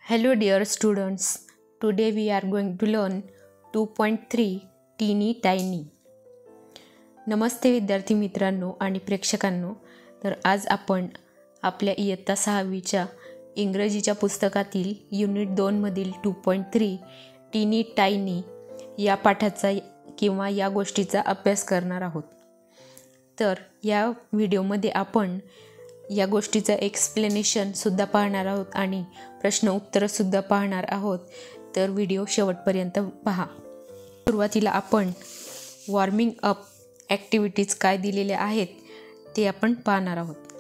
Hello dear students, today we are going to learn 2.3 Teeny Tiny. नमस्ते विद्यार्थी मित्रांनो आणि प्रेक्षकांनो. तर आज आपण आपल्या इयत्ता 6वीच्या इंग्रजीच्या पुस्तकातील युनिट 2 मधील 2.3 टीनी टायनी या पाठाचा किंवा या गोष्टीचा अभ्यास करणार आहोत. तर या व्हिडिओमध्ये आपण या गोष्टीचं एक्सप्लेनेशन सुद्धा पाहणार आहोत आणि प्रश्न उत्तर सुद्धा पाहणार आहोत. तर व्हिडिओ शेवटपर्यंत पहा. सुरुवातीला आपण वॉर्मिंग अप ॲक्टिव्हिटीज काय दिलेल्या आहेत ते आपण पाहणार आहोत.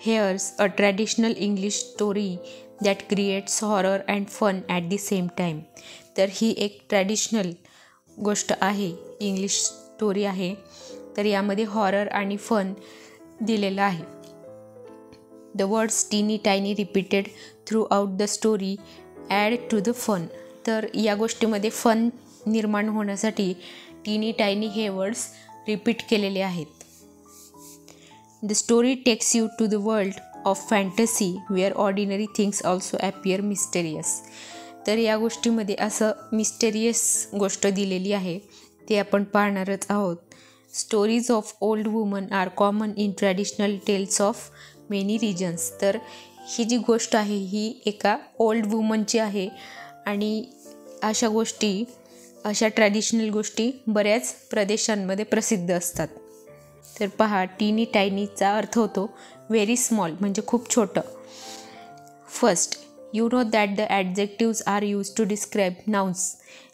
Here's a traditional English story that creates horror and fun at the same time. तर ही एक ट्रॅडिशनल गोष्ट आहे, इंग्लिश स्टोरी आहे. तर यामध्ये हॉरर आणि फन दिलेलं आहे. The words teeny tiny repeated throughout the story add to the fun. तर या गोष्टीमध्ये फन निर्माण होण्यासाठी टीनी टायनी हे वर्ड्स रिपीट केलेले आहेत. The story takes you to the world of fantasy where ordinary things also appear mysterious. तर या गोष्टीमध्ये असं मिस्टेरियस गोष्ट दिलेली आहे, ते आपण पाहणारच आहोत. Stories of old women are common in traditional tales of many regions. तर ही जी गोष्ट आहे ही एका ओल्ड वुमनची आहे आणि अशा ट्रॅडिशनल गोष्टी बऱ्याच प्रदेशांमध्ये प्रसिद्ध असतात. तर पहा, टीनी टायनीचा अर्थ होतो व्हेरी स्मॉल, म्हणजे खूप छोटं. First, you know that the adjectives are use to describe nouns.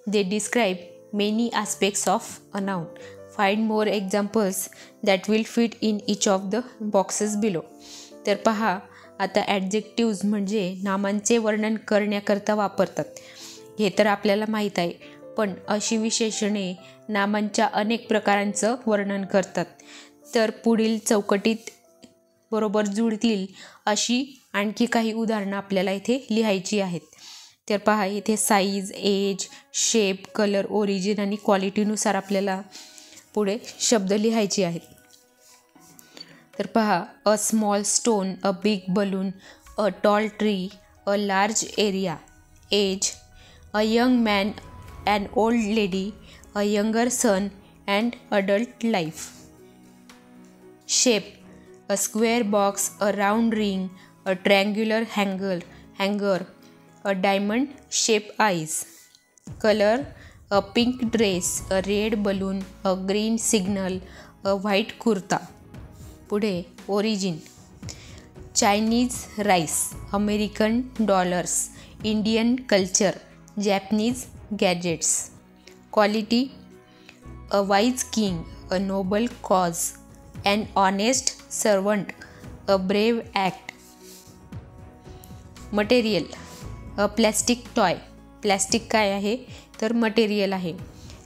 They describe many aspects of a noun. Find more examples that will fit in each of the boxes below. तर पहा, आता adjectives म्हणजे नामांचे वर्णन करण्याकरता वापरतात, हे तर आपल्याला माहीत आहे. पण अशी विशेषणे नामांच्या अनेक प्रकारांचं वर्णन करतात. तर पुढील चौकटीत बरोबर जुळतील अशी आणखी काही उदाहरणं आपल्याला इथे लिहायची आहेत. तर पहा, इथे size, age, shape, colour, origin आणि क्वालिटीनुसार आपल्याला पुढे शब्द लिहायचे आहेत. तर पहा, a small stone, a big balloon, a tall tree, a large area. Age, a young man, an old lady, a younger son and adult life. Shape, a square box, a round ring, a triangular हँगर, a diamond shape eyes. Colour, a pink dress, a red balloon, a green signal, a white kurta. पुढे origin, Chinese rice, American dollars, Indian culture, Japanese gadgets. Quality, a wise king, a noble cause, an honest servant, a brave act. Material, a plastic toy. Plastic काय आहे तर material आहे.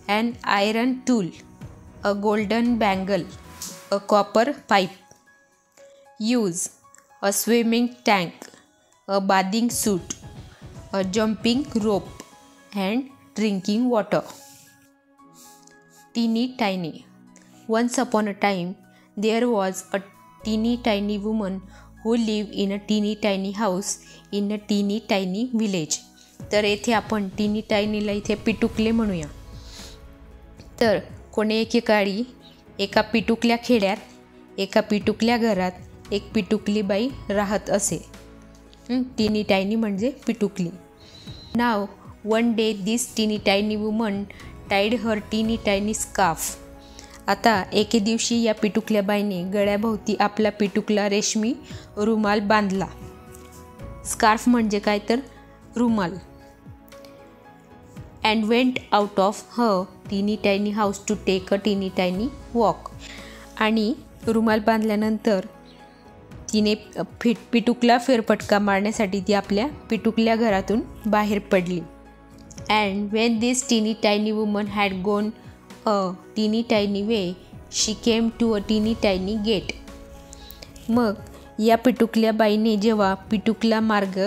An iron tool, a golden bangle, a copper pipe. Use, a swimming tank, a bathing suit, a jumping rope and drinking water. Teeny tiny. Once upon a time, there was a teeny tiny woman who lived in a teeny tiny house in a teeny tiny village. तर येथे आपण टीनी टायनीला इथे पिटुकले म्हणूया. तर कोणी एकेकाळी एका पिटुकल्या खेड्यात, एका पिटुकल्या घरात एक पिटुकली बाई राहत असे. टीनी टायनी म्हणजे पिटुकली. नाव वन डे दिस टीनी टायनी वुमन टाईड हर टीनी टायनी स्कार्फ. आता एके दिवशी या पिटुकल्या बाईने गळ्याभोवती आपला पिटुकला रेशमी रुमाल बांधला. स्कार्फ म्हणजे काय तर रुमाल. And went out of her टीनी tiny house to take a टीनी टायनी वॉक. आणि रुमाल बांधल्यानंतर तिने पिटुकला फेरफटका मारण्यासाठी ती आपल्या पिटुकल्या घरातून बाहेर पडली. And when this teeny tiny woman had गोन अ टीनी tiny way she came to a टीनी टायनी गेट. मग या पिटुकल्या बाईने जेव्हा पिटुकला मार्ग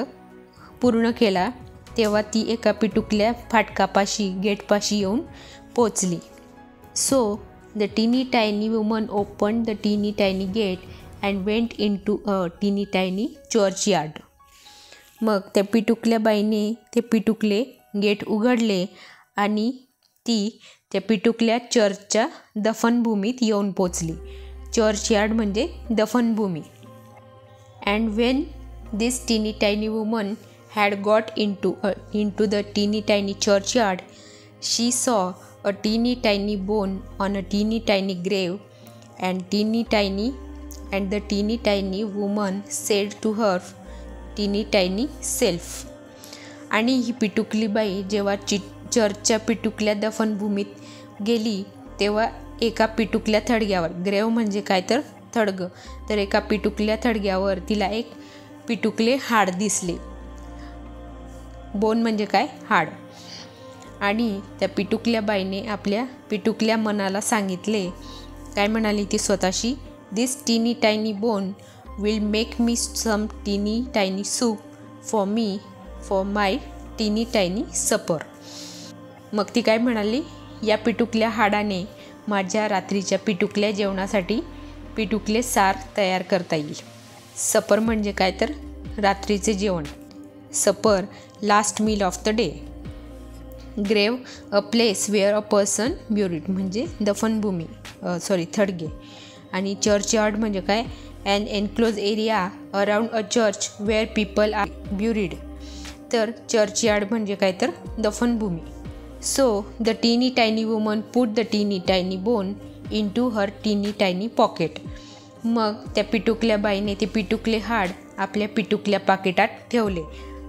पूर्ण केला तेव्हा ती एका पिटुकल्या फाटकापाशी, गेटपाशी येऊन पोचली. सो द टीनी टायनी वुमन ओपन द टीनी tiny gate and went in to a टीनी टायनी चर्चयार्ड. मग त्या पिटुकल्या बाईने ते पिटुकले गेट उघडले आणि ती त्या पिटुकल्या चर्चच्या दफनभूमीत येऊन पोचली. चर्चयार्ड म्हणजे दफनभूमी. And when this teeny tiny woman had got into the teeny tiny churchyard, she saw a teeny tiny bone on a teeny tiny grave, and the teeny tiny woman said to her teeny tiny self. आणि ही पिटुकली बाई जेव्हा चर्चच्या पिटुकल्या दफनभूमीत गेली तेव्हा एका पिटुकल्या थडग्यावर, ग्रेव म्हणजे काय तर थडगं, तर एका पिटुकल्या थडग्यावर तिला एक पिटुकले हाड दिसले. बोन म्हणजे काय, हाड. आणि त्या पिटुकल्या बाईने आपल्या पिटुकल्या मनाला सांगितले, काय म्हणाली ती स्वतःशी, this teeny tiny bone will make me some teeny tiny soup for माय टीनी टायनी सपर. मग ती काय म्हणाली, या पिटुकल्या हाडाने माझ्या रात्रीच्या पिटुकल्या जेवणासाठी पिटुकले सार तयार करता येईल. सपर म्हणजे काय तर रात्रीचे जेवण. Supper, last meal of the day. Grave, a place where a person buried म्हणजे दफनभूमी, थडगे. आणि चर्चयार्ड म्हणजे काय, an enclose area around a church where people are buried. तर चर्चयार्ड म्हणजे काय तर दफनभूमी. सो द टीनी टायनी वुमन पुट द टीनी tiny bone into her टीनी टायनी पॉकेट. मग त्या पिटुकल्या बाईने ते पिटुकले हाड आपल्या पिटुकल्या पाकिटात ठेवले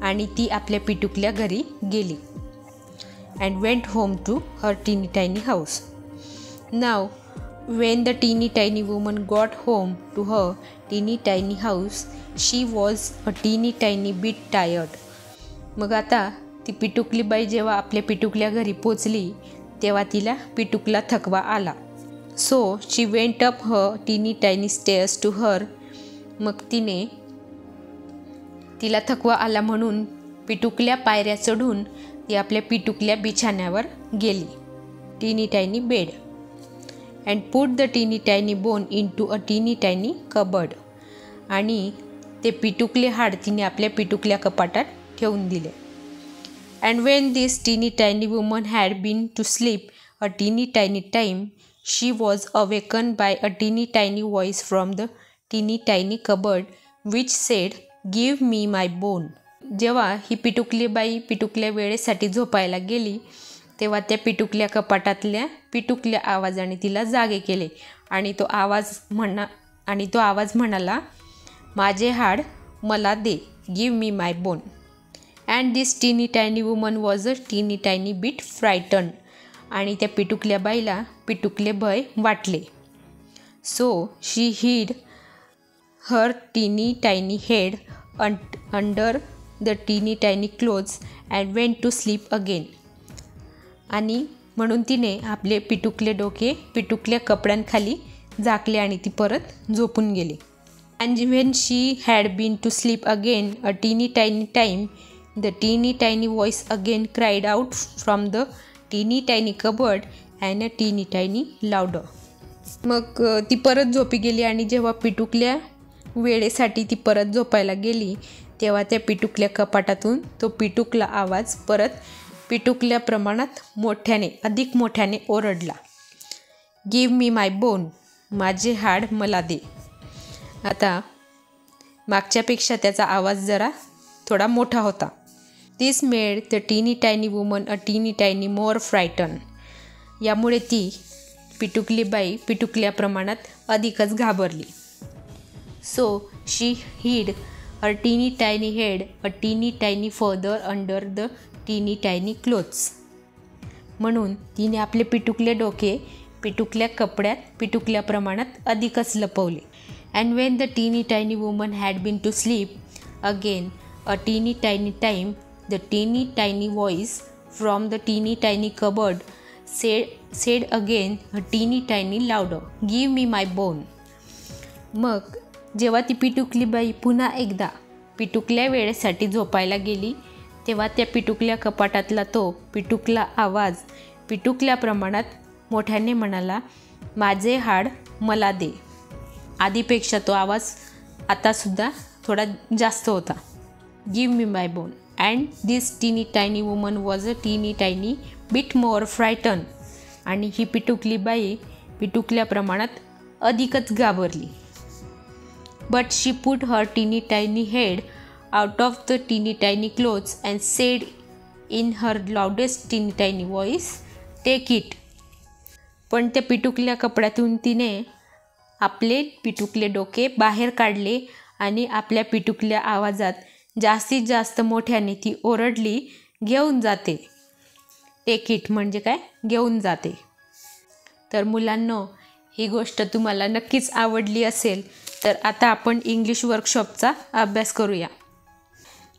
आणि ती आपल्या पिटुकल्या घरी गेली. And went home to her टीनी tiny house. Now when the टीनी tiny woman got home to her टीनी tiny house she was a टीनी टायनी बिट टायर्ड. मग आता ती पिटुकली बाई जेव्हा आपल्या पिटुकल्या घरी पोचली तेव्हा तिला पिटुकला थकवा आला. सो शी वेंट अप हर टीनी टायनी स्टेअर्स टू हर. मग तिला थकवा आला म्हणून पिटुकल्या पायऱ्या चढून ती आपल्या पिटुकल्या बिछाण्यावर गेली, teeny tiny bed. And put the टीनी tiny bone in to a टीनी टायनी कबर्ड. आणि ते पिटुकले हाड तिने आपल्या पिटुकल्या कपाटात ठेवून दिले. And when this teeny tiny woman had been to sleep a टीनी tiny time she was awaken by a टीनी टायनी व्हॉइस फ्रॉम द टीनी tiny cupboard which said give me my bone. जेव्हा ही पिटुकली बाई पिटुकल्या वेळेसाठी झोपायला गेली तेव्हा त्या पिटुकल्या कपाटातल्या पिटुकल्या आवाजाने तिला जागे केले आणि तो आवाज म्हणाला, माझे हाड मला दे, give me my bone. And this teeny tiny woman was a टीनी टायनी बिट फ्रायटन. आणि त्या पिटुकल्या बाईला पिटुकले भय वाटले. सो शी हिड हर टीनी टायनी हेड अंडर द टीनी tiny clothes and went to sleep again. आणि म्हणून तिने आपले पिटुकले डोके पिटुकल्या कपड्यांखाली झाकले आणि ती परत झोपून गेली. And when she had been to sleep again a टीनी टायनी टाईम द टीनी tiny voice again cried out from the टीनी टायनी कबर्ड अँड अ टीनी टायनी लाउडर. मग ती परत झोपी गेली आणि जेव्हा पिटुकल्या वेळेसाठी ती परत झोपायला गेली तेव्हा त्या पिटुकल्या कपाटातून तो पिटुकला आवाज परत पिटुकल्या प्रमाणात अधिक मोठ्याने ओरडला, गिव्ह मी माय बोन, माझे हाड मला दे. आता मागच्यापेक्षा त्याचा आवाज जरा थोडा मोठा होता. दिस मेड द टीनी टायनी वुमन अ टीनी टायनी मोर फ्रायटन. यामुळे ती पिटुकली बाई पिटुकल्या प्रमाणात अधिकच घाबरली. सो शी हिड हर टीनी टायनी हेड अ टीनी टायनी फर्दर अंडर द टीनी टायनी क्लोथ्स. म्हणून तिने आपले पिटुकले डोके पिटुकल्या कपड्यात पिटुकल्या प्रमाणात अधिकच लपवले. अँड वेन द टीनी tiny woman had been to sleep again a टीनी टायनी टाईम द टीनी टायनी व्हॉइस फ्रॉम द टीनी tiny cupboard said again a टीनी tiny louder, give me my bone. मग जेव्हा ती पिटुकली बाई पुन्हा एकदा पिटुकल्या वेळेसाठी झोपायला गेली तेव्हा त्या पिटुकल्या कपाटातला तो पिटुकला आवाज पिटुकल्या प्रमाणात मोठ्याने म्हणाला, माझे हाड मला दे. आधीपेक्षा तो आवाज आतासुद्धा थोडा जास्त होता. Give me my bone. And this teeny tiny woman was a teeny tiny bit more frightened. आणि ही पिटुकली बाई पिटुकल्या प्रमाणात अधिकच घाबरली. But she put her teeny tiny head out of the teeny tiny clothes and said in her loudest teeny tiny voice, "Take it." पण त्या पिटुकल्या कपड्यातून तिने आपले पिटुकले डोके बाहेर काढले आणि आपल्या पिटुकल्या आवाजात जास्तीत जास्त मोठ्याने ती ओरडली, "घेऊन जाते." टेक इट म्हणजे काय? घेऊन जाते. तर मुलांनो, ही गोष्ट तुम्हाला नक्कीच आवडली असेल. तर आता आपण इंग्लिश वर्कशॉपचा अभ्यास करूया.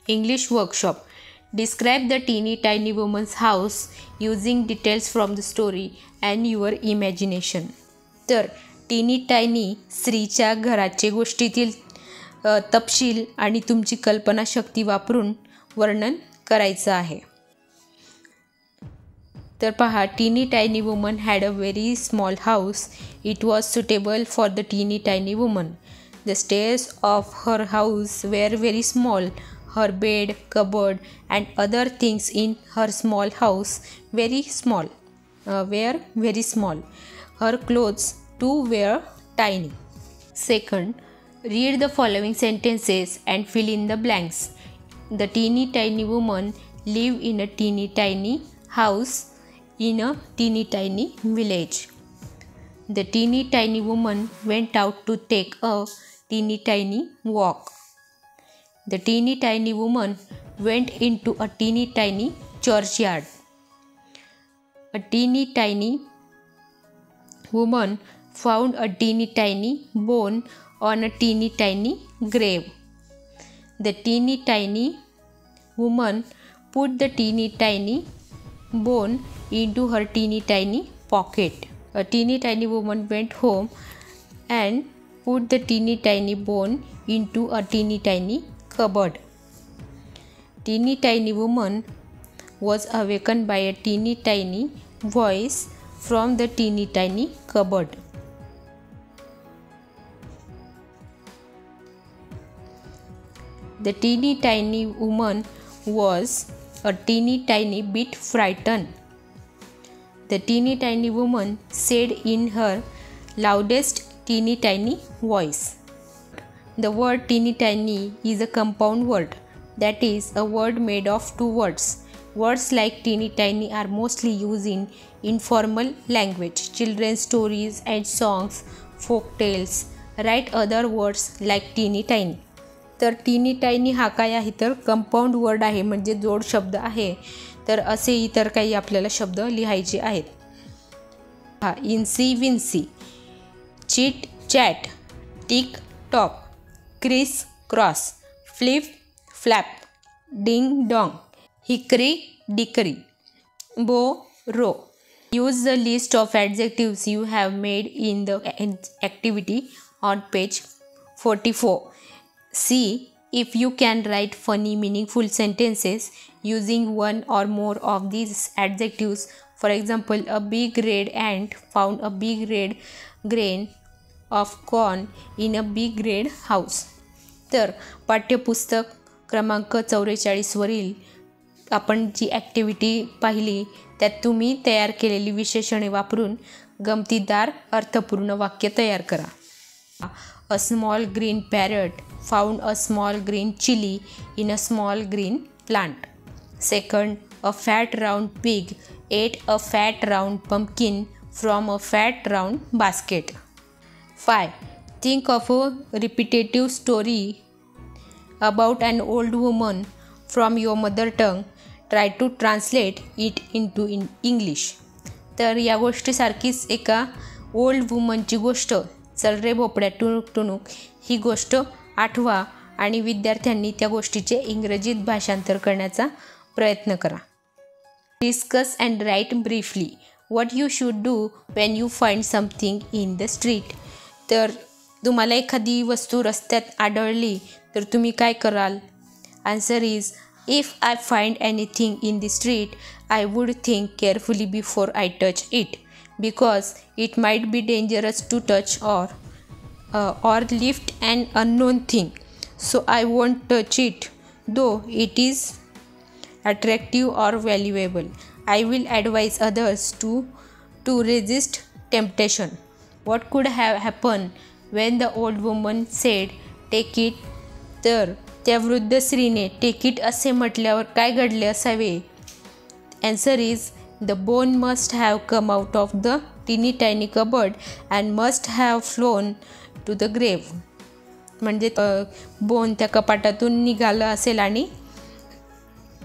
English workshop. डिस्क्राईब द टीनी tiny woman's house using details from the story and your imagination. तर टीनी टायनी स्त्रीच्या घराचे गोष्टीतील तपशील आणि तुमची कल्पनाशक्ती वापरून वर्णन करायचं आहे. तर पहा, teeny tiny woman had a very small house. It was suitable for the टीनी tiny woman. The stairs of her house were very small. Her bed, cupboard, and other things in her small house were very small. Her clothes too were tiny. Second, read the following sentences and fill in the blanks. The teeny tiny woman lived in a teeny tiny house in a teeny tiny village. The teeny tiny woman went out to take a teeny tiny walk. The teeny tiny woman went into a teeny tiny churchyard. A teeny tiny woman found a teeny tiny bone on a teeny tiny grave. The teeny tiny woman put the teeny tiny bone into her teeny tiny pocket. A teeny tiny woman went home and put the teeny tiny bone into a teeny tiny cupboard. Teeny tiny woman was awakened by a teeny tiny voice from the teeny tiny cupboard. The teeny tiny woman was a teeny tiny bit frightened. The teeny tiny woman said in her loudest teeny tiny voice. The word teeny tiny is a compound word, that is, a word made of two words. Words like teeny tiny are mostly used in informal language. Children's stories and songs, folk tales write other words like teeny tiny. तर tiny tiny हा काय आहे? तर compound word आहे, म्हणजे जोड शब्द आहे. तर असे इतर काही आपल्याला शब्द लिहायचे आहेत. हा, incy wincy, chit chat, tick tock, criss cross, flip flap, ding dong, hickory dickory, bow row. Use the list of adjectives you have made in the activity on page 44. See if you can write funny, meaningful sentences using one or more of these adjectives. For example, a big red ant found a big red grain of corn in a big red house. तर पाठ्यपुस्तक क्रमांक 44 वरील आपण जी activity पाहिली त्यात तुम्ही तयार केलेली विशेषणे वापरून गमतीदार अर्थपूर्ण वाक्य तयार करा. A small green parrot found a small green chili in a small green plant. Second, a fat round pig ate a fat round pumpkin from a fat round basket. 5. Think of a repetitive story about an old woman from your mother tongue. Try to translate it into English. तर या गोष्टीसारखीच एका old वुमनची गोष्ट, चल रे भोपड्या टुणूक टुणूक, ही गोष्ट आठवा आणि विद्यार्थ्यांनी त्या गोष्टीचे इंग्रजीत भाषांतर करण्याचा प्रयत्न करा. Discuss and write briefly what you should do when you find something in the street. तर तुम्हाला एखादी वस्तू रस्त्यात आढळली तर तुम्ही काय कराल? Answer is, if I find anything in the street I would think carefully before I touch it, because it might be dangerous to touch or lift an unknown thing, so I won't touch it though it is attractive or valuable. I will advise others to resist temptation. What could have happened when the old woman said, take it? तर त्या वृद्ध स्त्रीने take it असे म्हटल्यावर काय घडले असावे? Answer is, the bone must have come out of the teeny tiny cupboard and must have flown to the grave. म्हणजे बोन त्या कपाटातून निघालं असेल आणि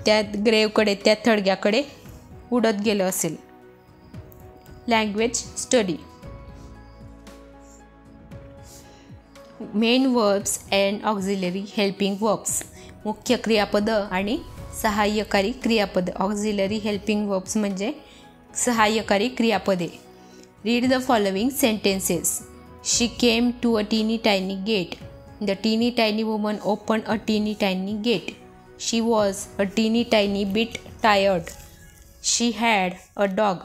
त्या ग्रेवकडे, त्या थडग्याकडे उडत गेलं असेल. Language study. Main verbs and auxiliary helping verbs. मुख्य क्रियापद आणि सहाय्यकारी क्रियापद. ऑक्झिलरी हेल्पिंग वर्ब्स म्हणजे सहाय्यकारी क्रियापदे. Read the following sentences. She came to a टीनी टायनी गेट. द टीनी टायनी वुमन ओपन अ टीनी tiny gate. She was a टीनी tiny bit tired. She had a dog.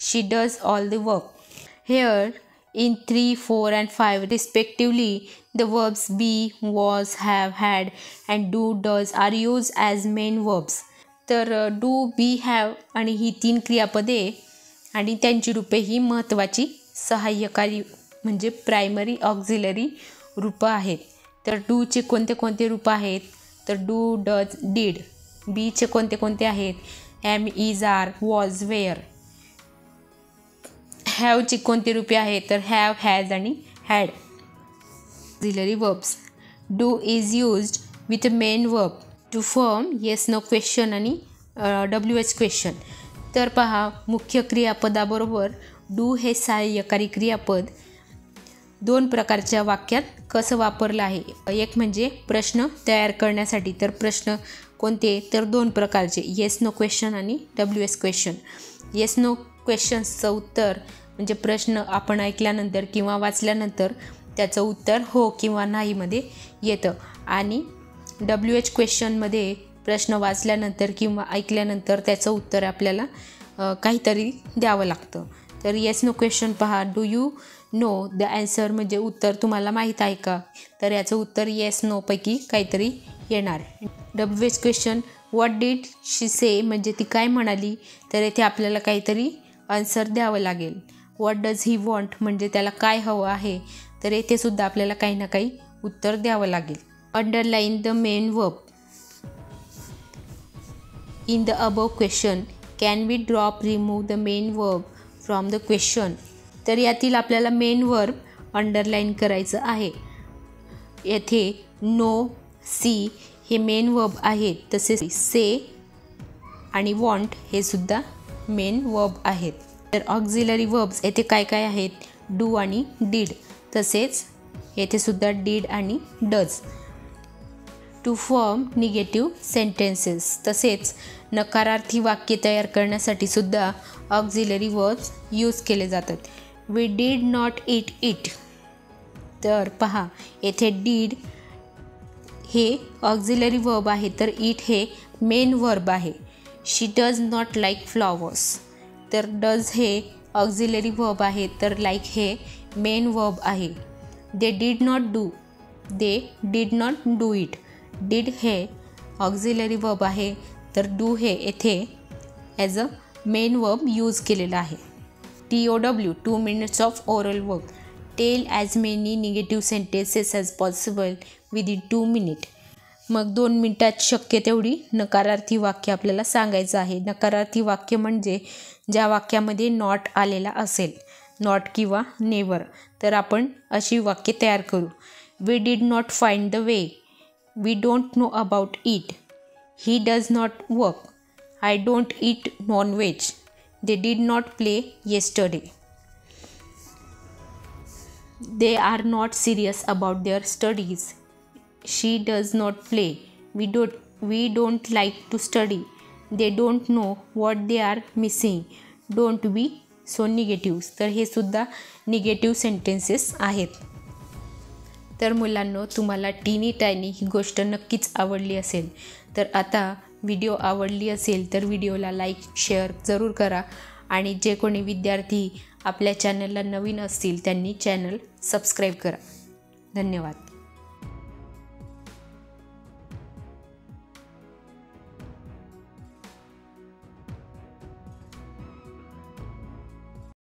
She does all the work. Here in 3, 4 and 5 respectively, the verbs be, was, have, had and do, does are used as main verbs. तर do, be, have आणि ही 3 क्रियापदे आणि त्यांची रूपे ही महत्त्वाची सहाय्यकारी म्हणजे primary auxiliary रूपं आहेत. तर डूचे कोणते कोणते रूप आहेत? तर डू, डज, डीड. बीचे कोणते कोणते आहेत? Am, is, are, was, were. हॅवची कोणती रूपे आहेत? तर हॅव, हॅज आणि had. Auxiliary verbs. Do is used with main verb to form yes no question आणि WH क्वेश्चन. तर पहा, मुख्य क्रियापदाबरोबर डू हे सहाय्यकारी क्रियापद 2 प्रकारच्या वाक्यात कसं वापरलं आहे. एक म्हणजे प्रश्न तयार करण्यासाठी. तर प्रश्न कोणते? तर 2 प्रकारचे, येस नो क्वेश्चन आणि WH क्वेश्चन. येस नो क्वेश्चन्सचं उत्तर म्हणजे प्रश्न आपण ऐकल्यानंतर किंवा वाचल्यानंतर त्याचं उत्तर हो किंवा नाहीमध्ये येतं. आणि WH क्वेश्चनमध्ये प्रश्न वाचल्यानंतर किंवा ऐकल्यानंतर त्याचं उत्तर आपल्याला काहीतरी द्यावं लागतं. तर येस नो क्वेश्चन पहा. Do you know the answer म्हणजे उत्तर तुम्हाला माहीत आहे का? तर याचं उत्तर येस नोपैकी काहीतरी येणार. WH क्वेश्चन, व्हॉट डिड शी से म्हणजे ती काय म्हणाली? तर येथे आपल्याला काहीतरी आन्सर द्यावं लागेल. व्हॉट डज ही वॉन्ट म्हणजे त्याला काय हवं आहे? तर येथे सुद्धा आपल्याला काही ना काही उत्तर द्यावं लागेल. Underline the main verb. In the above question can we drop remove the main verb from the question. तर यातील आपल्याला मेन वर्ब अंडरलाईन करायचं आहे. येथे नो, सी हे मेन वर्ब आहेत. तसेच से आणि वॉन्ट हे सुद्धा मेन वर्ब आहेत. तर ऑक्झिलरी वर्ब्स येथे काय काय आहेत? डू आणि डीड. तसेच येथे सुद्धा डीड आणि does. To form negative sentences. तसेच नकारार्थी वाक्य तयार करण्यासाठी सुद्धा ऑक्झिलरी वर्ब्स यूज केले जातात. We did not eat it. तर पहा, येथे डीड हे ऑक्झिलरी वर्ब आहे तर इट हे मेन वर्ब आहे. She does not like flowers. तर डज हे ऑक्झिलरी वर्ब आहे तर लाईक हे मेन वर्ब आहे. They did not do. They did not do it. Did हे ऑक्झिलरी वर्ब आहे तर डू हे येथे as a main verb use केलेला आहे. TOW 2 minutes of oral work. Tell as many negative sentences as possible within 2 minutes. मग 2 मिनिटात शक्य तेवढी नकारार्थी वाक्य आपल्याला सांगायचं आहे. नकारार्थी वाक्य म्हणजे ज्या वाक्यामध्ये नॉट आलेला असेल, नॉट किंवा नेवर. तर आपण अशी वाक्य तयार करू. We did not find the way. We don't know about it. He does not work. I don't eat non veg. They did not play yesterday. They are not serious about their studies. She does not play. We don't like to study. They don't know what they are missing. Don't be so negative. तर हे सुद्धा negative sentences आहेत. तर मुलांनो, तुम्हाला टीनी tiny ही गोष्ट नक्कीच आवडली असेल. तर आता व्हिडिओ आवडली असेल तर व्हिडिओला लाईक, शेअर जरूर करा. आणि जे कोणी विद्यार्थी आपल्या चॅनलला नवीन असतील त्यांनी चॅनल सबस्क्राईब करा. धन्यवाद.